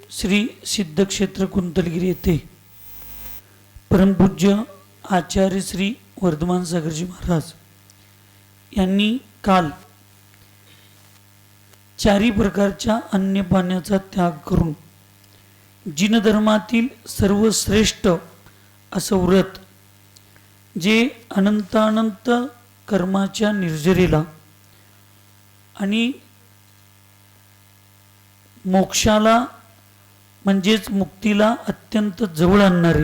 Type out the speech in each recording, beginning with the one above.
श्री सिद्धक्षेत्र कुंतलगिरी येथे परमपूज्य आचार्य श्री वर्धमान सागरजी महाराज यांनी काल चारी प्रकारच्या अन्न पाण्याचा त्याग करून जिन धर्मातील सर्वश्रेष्ठ असं व्रत जे अनंतानंत कर्माच्या निर्जरेला आणि मोक्षाला म्हणजेच मुक्तीला अत्यंत जवळ आणणारे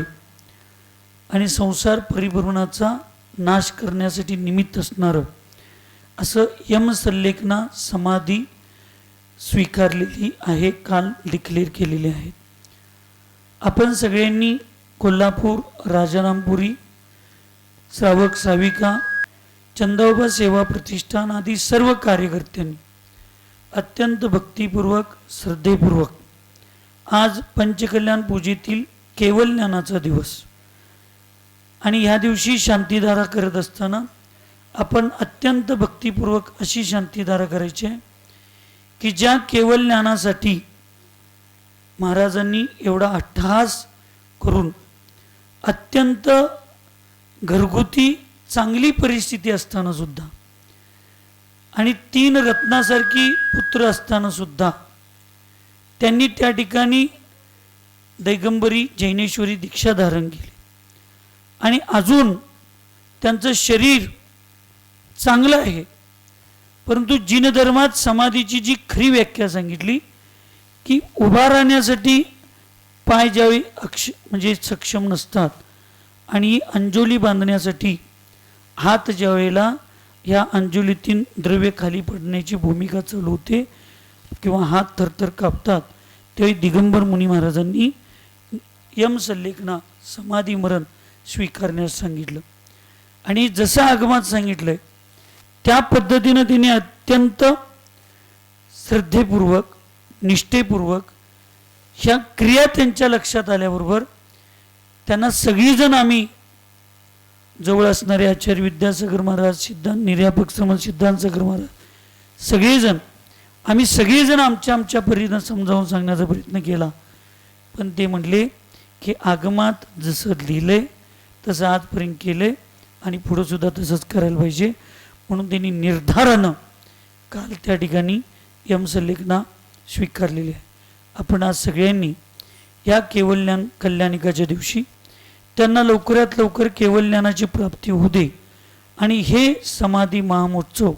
आणि संसार परिभ्रमणाचा नाश करण्यासाठी निमित्त असणारं असं यमसल्लेखना समाधी स्वीकारलेली आहे, काल डिक्लेअर केलेली आहे. आपण सगळ्यांनी कोल्हापूर, राजारामपुरी, श्रावक साविका, चंदोबा सेवा प्रतिष्ठान आदी सर्व कार्यकर्त्यांनी अत्यंत भक्तिपूर्वक श्रद्धेपूर्वक आज पंचकल्याण पूजेतील केवल ज्ञानाचा दिवस आणि ह्या दिवशी शांतिधारा करत असताना आपण अत्यंत भक्तिपूर्वक अशी शांतिधारा करायची आहे की ज्या केवल ज्ञानासाठी महाराजांनी एवढा अट्टहास करून अत्यंत घरगुती चांगली परिस्थिती असताना सुद्धा आणि 3 रत्नासारखी पुत्र असताना सुद्धा त्यांनी त्या ठिकाणी दैगंबरी जैनेश्वरी दीक्षा धारण केली आणि अजून त्यांचं शरीर चांगलं आहे, परंतु जिन धर्मात समाधीची जी खरी व्याख्या सांगितली की उभा राहण्यासाठी पाय ज्यावेळी म्हणजे सक्षम नसतात आणि अंजोली बांधण्यासाठी हात ज्या वेळेला ह्या अंजोलीतून द्रव्य खाली पडण्याची भूमिका चालू होते किंवा हात थरथर कापतात, त्यावेळी दिगंबर मुनी महाराजांनी यमसल्लेखना समाधी मरण स्वीकारण्यास सांगितलं आणि जसं आगमात सांगितलंय त्या पद्धतीनं तिने अत्यंत श्रद्धेपूर्वक निष्ठेपूर्वक ह्या क्रिया त्यांच्या लक्षात आल्याबरोबर त्यांना सगळीजण आम्ही जवळ असणारे आचार्य विद्यासागर महाराज, सिद्धांत निर्यापक समज सिद्धांत सागर महाराज आम्ही सगळेजण आमच्या परीनं समजावून सांगण्याचा प्रयत्न केला, पण ते म्हणले की आगमात जसं लिहिलंय तसं आजपर्यंत केलंय आणि पुढं सुद्धा तसंच करायला पाहिजे. म्हणून त्यांनी निर्धारानं काल त्या ठिकाणी यमसल्लेखना स्वीकारलेली आहे. आपण आज सगळ्यांनी या केवलज्ञान कल्याणिकाच्या दिवशी त्यांना लवकरात लवकर केवलज्ञानाची प्राप्ती होऊ दे आणि हे समाधी महामहोत्सव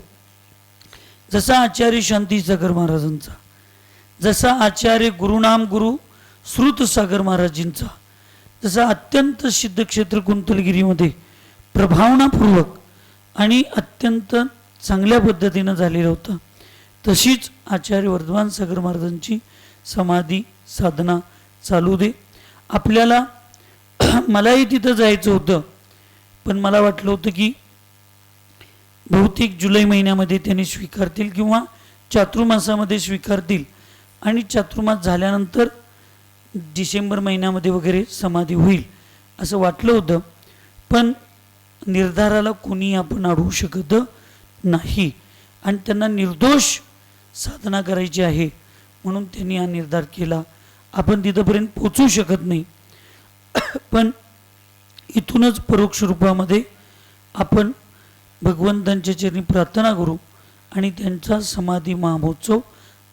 जसा आचार्य शांती सागर महाराजांचा, जसा आचार्य गुरुनाम गुरु श्रुत सागर महाराजांचा, जसा अत्यंत सिद्धक्षेत्र कुंतलगिरीमध्ये प्रभावनापूर्वक आणि अत्यंत चांगल्या पद्धतीनं झालेला होता, तशीच आचार्य वर्धमान सागर महाराजांची समाधी साधना चालू दे. आपल्याला मलाही तिथं जायचं होतं, पण मला वाटलं होतं की बहुतेक जुलै महिन्यामध्ये त्यांनी स्वीकारतील किंवा चातुर्मासामध्ये स्वीकारतील आणि चातुर्मास झाल्यानंतर डिसेंबर महिन्यामध्ये वगैरे समाधी होईल असं वाटलं होतं, पण निर्धाराला कोणी आपण अडवू शकत नाही आणि त्यांना निर्दोष साधना करायची आहे म्हणून त्यांनी हा निर्धार केला. आपण तिथंपर्यंत पोचू शकत नाही, पण इथूनच परोक्ष रूपामध्ये आपण भगवंतांच्या चरणी प्रार्थना करू आणि त्यांचा समाधी महामहोत्सव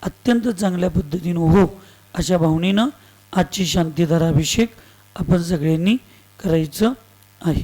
अत्यंत चांगल्या पद्धतीनं हो अशा भावनेनं आजची शांतिधारा अभिषेक आपण सगळ्यांनी करायचं आहे.